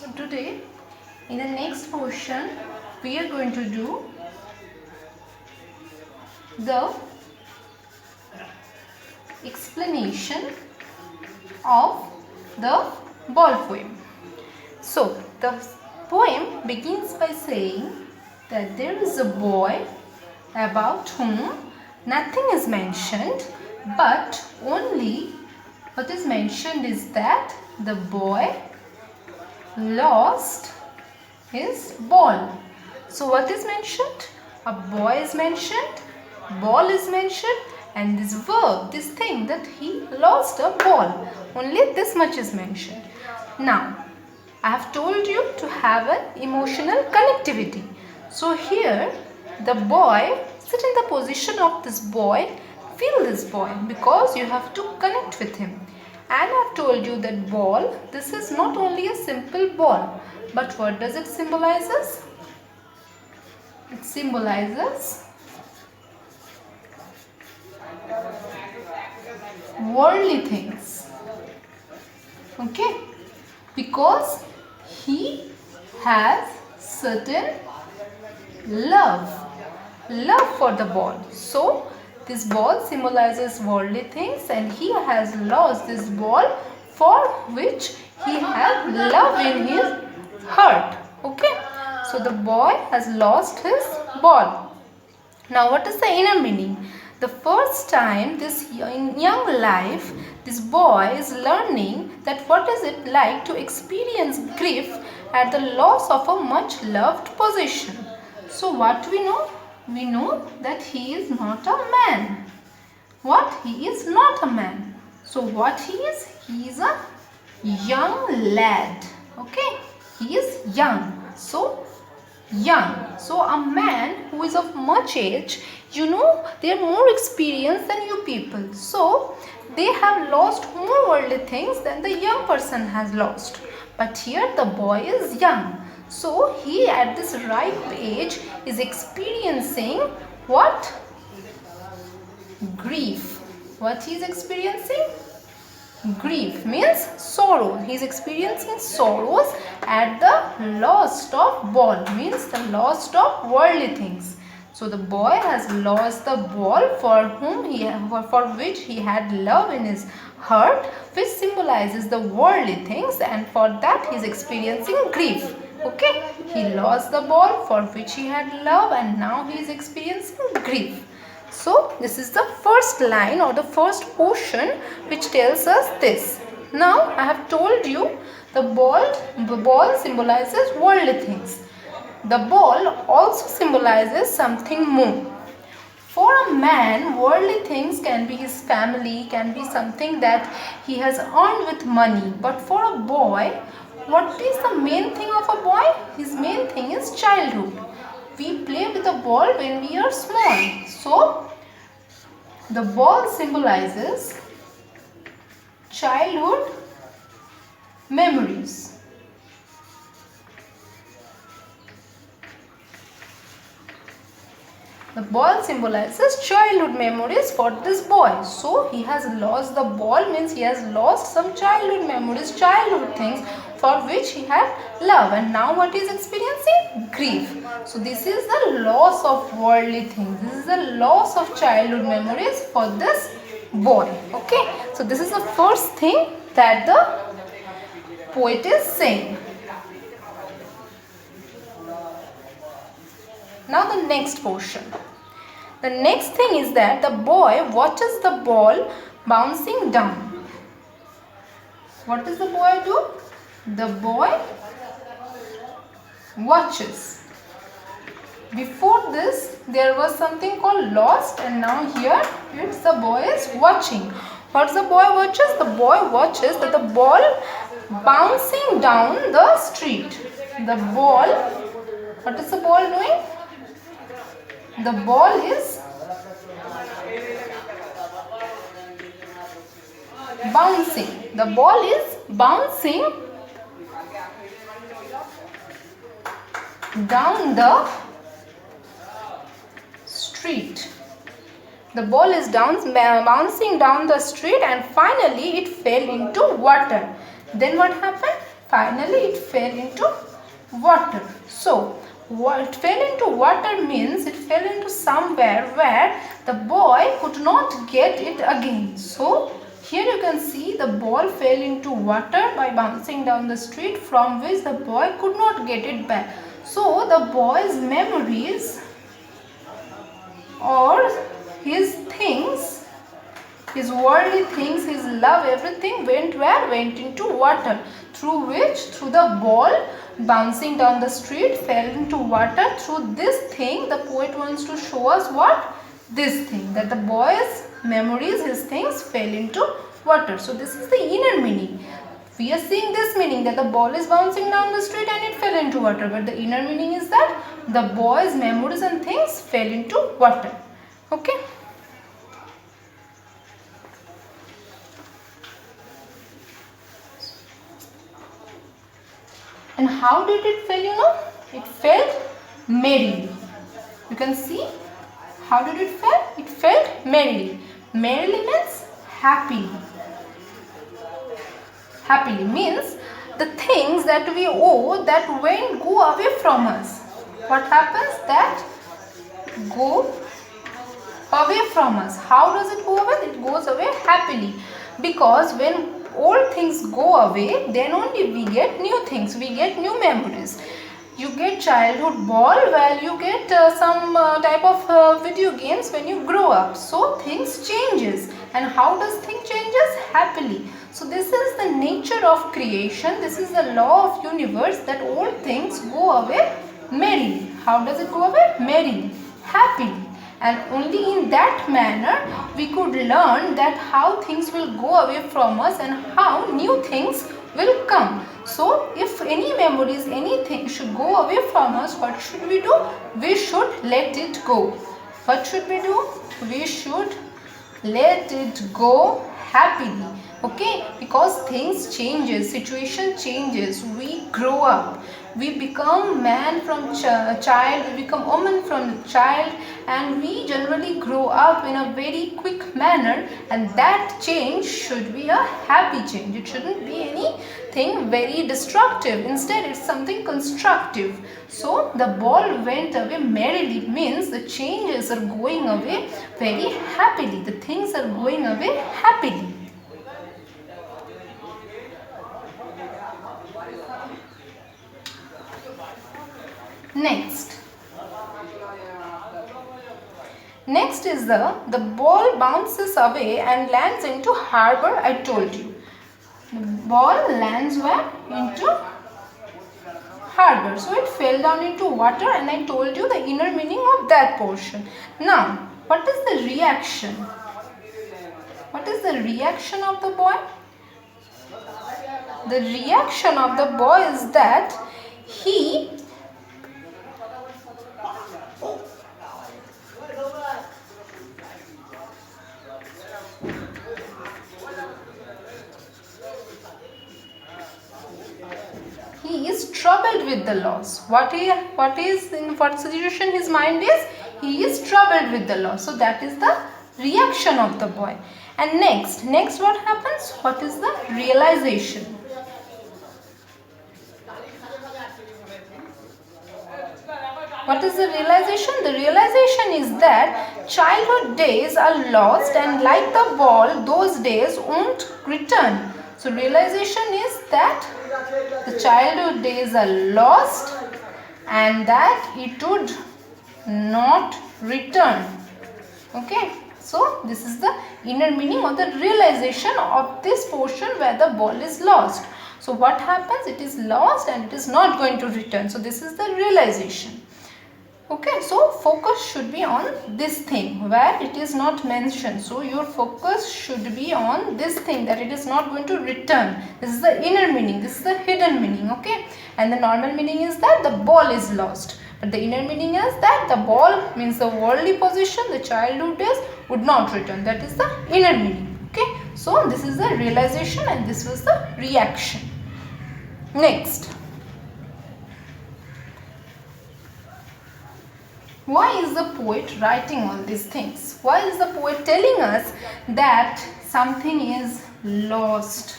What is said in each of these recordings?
So today in the next portion we are going to do the explanation of the ball poem. So the poem begins by saying that there is a boy about whom nothing is mentioned, but only what is mentioned is that the boy lost his ball. So what is mentioned? A boy is mentioned, ball is mentioned, and this verb, this thing that he lost a ball. Only this much is mentioned. Now, I have told you to have an emotional connectivity. So here, the boy, sit in the position of this boy, feel this boy, because you have to connect with him. And I have told you that ball, this is not only a simple ball, but what does it symbolizes? It symbolizes worldly things. Okay? Because he has certain love for the ball. So this ball symbolizes worldly things, and he has lost this ball for which he has love in his heart. Okay, so the boy has lost his ball. Now what is the inner meaning? The first time this young life, this boy is learning that what is it like to experience grief at the loss of a much loved possession. So what we know? We know that he is not a man. What? He is not a man. So what he is? He is a young lad. Okay? He is young. So young. So a man who is of much age, they are more experienced than you people. So they have lost more worldly things than the young person has lost. But here the boy is young. So he at this ripe age is experiencing what? Grief. What he is experiencing? Grief means sorrow. He is experiencing sorrows at the loss of ball, means the loss of worldly things. So the boy has lost the ball for which he had love in his heart, which symbolizes the worldly things, and for that he is experiencing grief. Okay, he lost the ball for which he had love, and now he is experiencing grief. So this is the first line or the first portion which tells us this. Now I have told you the ball symbolizes worldly things. The ball also symbolizes something more. For a man, worldly things can be his family, can be something that he has earned with money. But for a boy, what is the main thing of a boy? His main thing is childhood. We play with a ball when we are small. So, the ball symbolizes childhood memories. The ball symbolizes childhood memories for this boy. So, he has lost the ball, means he has lost some childhood memories, childhood things for which he had love, and now what he is experiencing? Grief. So this is the loss of worldly things. This is the loss of childhood memories for this boy. Okay. So this is the first thing that the poet is saying. Now the next portion. The next thing is that the boy watches the ball bouncing down. What does the boy do? The boy watches. Before this, there was something called lost, and now here it's the boy is watching. What the boy watches? The boy watches that the ball bouncing down the street. The ball, what is the ball doing? The ball is bouncing. The ball is bouncing down the street. The ball is bouncing down the street, and finally it fell into water. Then what happened? finally it fell into water. So what fell into water means it fell into somewhere where the boy could not get it again. So here you can see the ball fell into water by bouncing down the street, from which the boy could not get it back. So the boy's memories or his things, his worldly things, his love, everything went where? Went into water, through which, through the ball bouncing down the street, fell into water. Through this thing, the poet wants to show us what? This thing, that the boy's memories, his things fell into water. So this is the inner meaning. We are seeing this meaning that the ball is bouncing down the street and it fell into water. But the inner meaning is that the boy's memories and things fell into water. Okay. And how did it fell, you know? It fell merrily. You can see how did it fall? It fell merrily. Merrily means happily. Happily means the things that we owe that won't go away from us. What happens? That go away from us. How does it go away? It goes away happily. Because when old things go away, then only we get new things, we get new memories. You get childhood ball while you get some type of video games when you grow up. So things changes. And how does things changes? Happily. So this is the nature of creation. This is the law of universe, that old things go away merrily. How does it go away? Merrily, happily. And only in that manner we could learn that how things will go away from us and how new things will come. So if any memories, anything should go away from us, what should we do? We should let it go. What should we do? We should let it go happily. Okay, because things changes, situation changes, we grow up, we become man from child, we become woman from child, and we generally grow up in a very quick manner, and that change should be a happy change. It shouldn't be anything very destructive. Instead, it's something constructive. So the ball went away merrily means the changes are going away very happily. The things are going away happily. Next is the ball bounces away and lands into harbor. I told you. The ball lands where? Into harbor. So it fell down into water, and I told you the inner meaning of that portion. Now, what is the reaction? What is the reaction of the boy? The reaction of the boy is that he is troubled with the loss. What is in what situation his mind is? He is troubled with the loss. So that is the reaction of the boy. And next what happens? What is the realization? What is the realization? The realization is that childhood days are lost, and like the ball, those days won't return. So realization is that the childhood days are lost and that it would not return. Okay. So this is the inner meaning of the realization of this portion where the ball is lost. So what happens? It is lost and it is not going to return. So this is the realization. Okay, so focus should be on this thing where it is not mentioned. So your focus should be on this thing, that it is not going to return. This is the inner meaning. This is the hidden meaning. Okay, and the normal meaning is that the ball is lost. But the inner meaning is that the ball means the worldly position, the childhood days would not return. That is the inner meaning. Okay, so this is the realization and this was the reaction. Next. Why is the poet writing all these things? Why is the poet telling us that something is lost?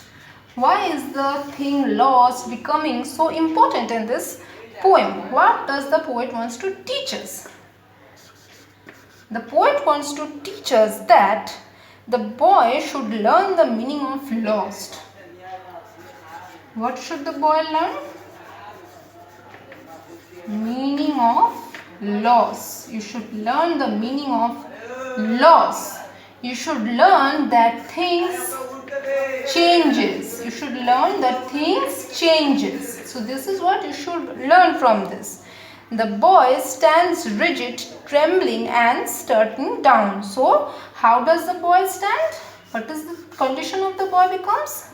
Why is the thing lost becoming so important in this poem? What does the poet wants to teach us? The poet wants to teach us that the boy should learn the meaning of lost. What should the boy learn? Meaning of loss. You should learn the meaning of loss. You should learn that things changes. You should learn that things changes. So this is what you should learn from this. The boy stands rigid, trembling and starting down. So how does the boy stand? What is the condition of the boy becomes?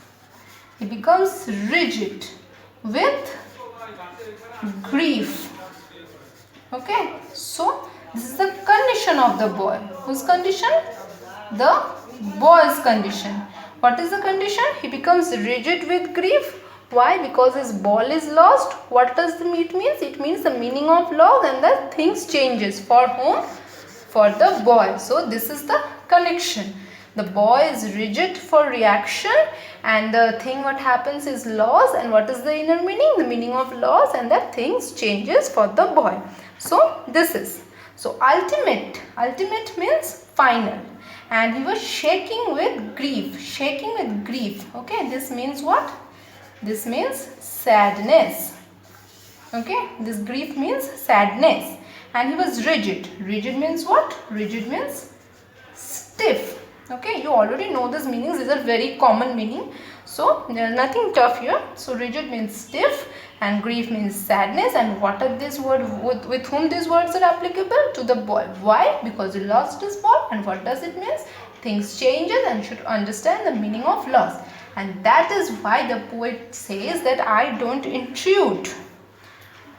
He becomes rigid with grief. Okay, so this is the condition of the boy. Whose condition? The boy's condition. What is the condition? He becomes rigid with grief. Why? Because his ball is lost. What does the it means? It means the meaning of loss and the things changes. For whom? For the boy. So this is the connection. The boy is rigid for reaction and the thing what happens is loss. And what is the inner meaning? The meaning of loss and that things changes for the boy. So this is. So ultimate means final. And he was shaking with grief. Okay, this means what? This means sadness. Okay, this grief means sadness. And he was rigid. Rigid means what? Rigid means stiff. Okay, you already know these meanings. These are very common meaning. So there is nothing tough here. So rigid means stiff and grief means sadness. And what are these words with whom these words are applicable? To the boy. Why? Because he lost his ball. And what does it mean? Things changes and should understand the meaning of loss. And that is why the poet says that I don't intrude.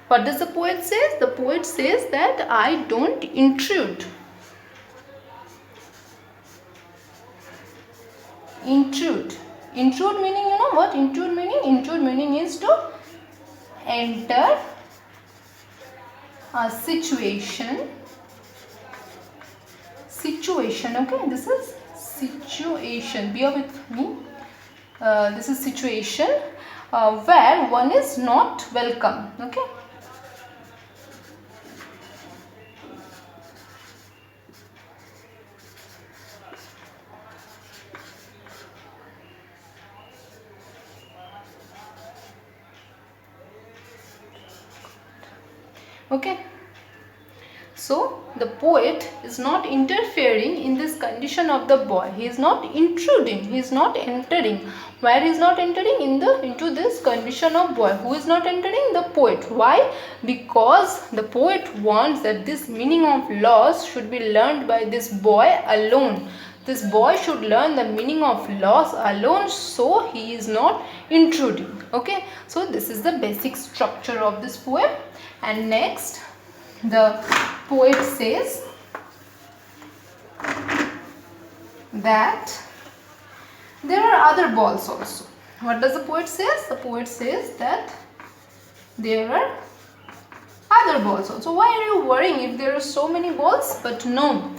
What does the poet say? The poet says that I don't intrude. Intrude meaning, you know what intrude meaning is to enter a situation. Okay, this is situation. Bear with me. This is situation where one is not welcome. Okay, okay. So the poet is not interfering in this condition of the boy. He is not intruding. He is not entering. Where he is not entering? Into this condition of boy. Who is not entering? The poet. Why? Because the poet wants that this meaning of loss should be learned by this boy alone. This boy should learn the meaning of loss alone, so he is not intruding. Okay. So this is the basic structure of this poem. And next, the poet says that there are other balls also. What does the poet say? The poet says that there are other balls also. Why are you worrying if there are so many balls? But no.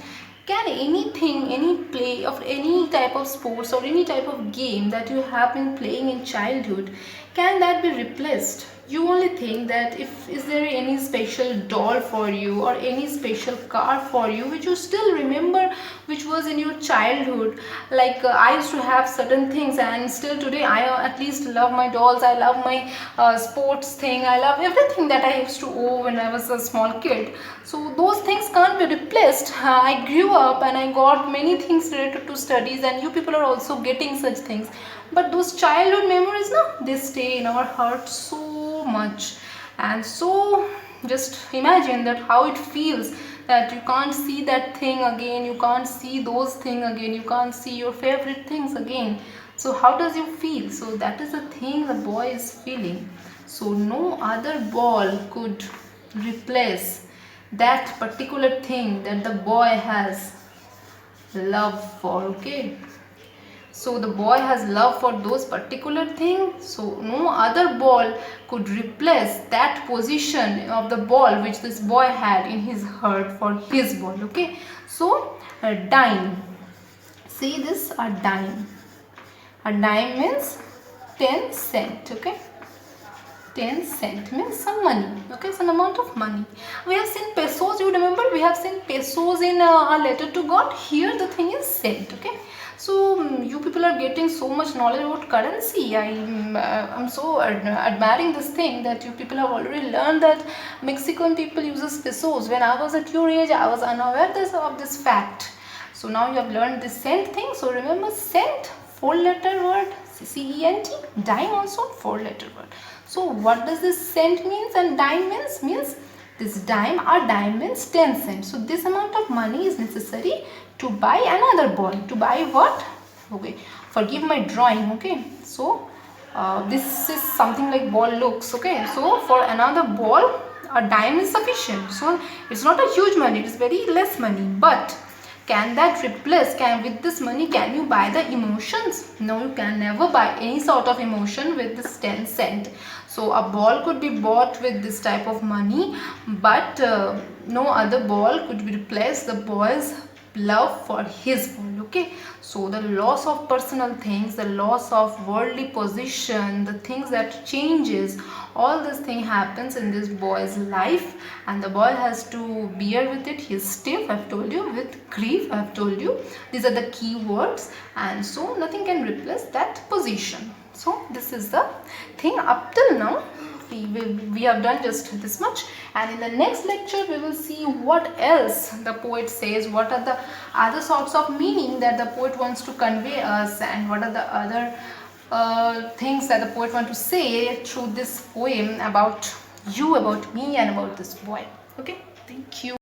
Can anything, any play of any type of sports or any type of game that you have been playing in childhood, can that be replaced? You only think that is there any special doll for you or any special car for you which you still remember, which was in your childhood. Like I used to have certain things, and still today I at least love my dolls. I love my sports thing. I love everything that I used to own when I was a small kid. So those things can't be replaced. I grew up and I got many things related to studies, and you people are also getting such things. But those childhood memories, no, they stay in our heart so much. And so just imagine that how it feels that you can't see that thing again, you can't see those things again, you can't see your favorite things again. So how does you feel? So that is the thing the boy is feeling. So no other ball could replace that particular thing that the boy has love for. Okay, so the boy has love for those particular things. So no other ball could replace that position of the ball which this boy had in his heart for his ball. Okay, so a dime. See this, a dime. A dime means 10 cent. Okay, 10 cent means some money, okay, some amount of money. We have seen pesos, you remember, we have seen pesos in a letter to God. Here the thing is cent, okay. So you people are getting so much knowledge about currency. I'm so admiring this thing that you people have already learned that Mexican people uses pesos. When I was at your age, I was unaware of this fact. So now you have learned this cent thing. So remember, cent, 4-letter word, C-E-N-T. Dime also 4-letter word. So what does this cent means and dime means this dime or dime means 10 cents. So this amount of money is necessary to buy another ball. To buy what? Okay, forgive my drawing. Okay, so this is something like ball looks. Okay, so for another ball a dime is sufficient. So it's not a huge money, it's very less money, but can that replace, with this money can you buy the emotions? No, you can never buy any sort of emotion with this 10 cent. So a ball could be bought with this type of money, but no other ball could replace the boy's love for his ball. Okay, so the loss of personal things, the loss of worldly position, the things that changes, all this thing happens in this boy's life, and the boy has to bear with it. He's stiff, I've told you, with grief, I've told you. These are the key words, and so nothing can replace that position. So this is the thing. Up till now we have done just this much, and in the next lecture we will see what else the poet says, what are the other sorts of meaning that the poet wants to convey us, and what are the other things that the poet wants to say through this poem about you, about me, and about this boy. Okay, thank you.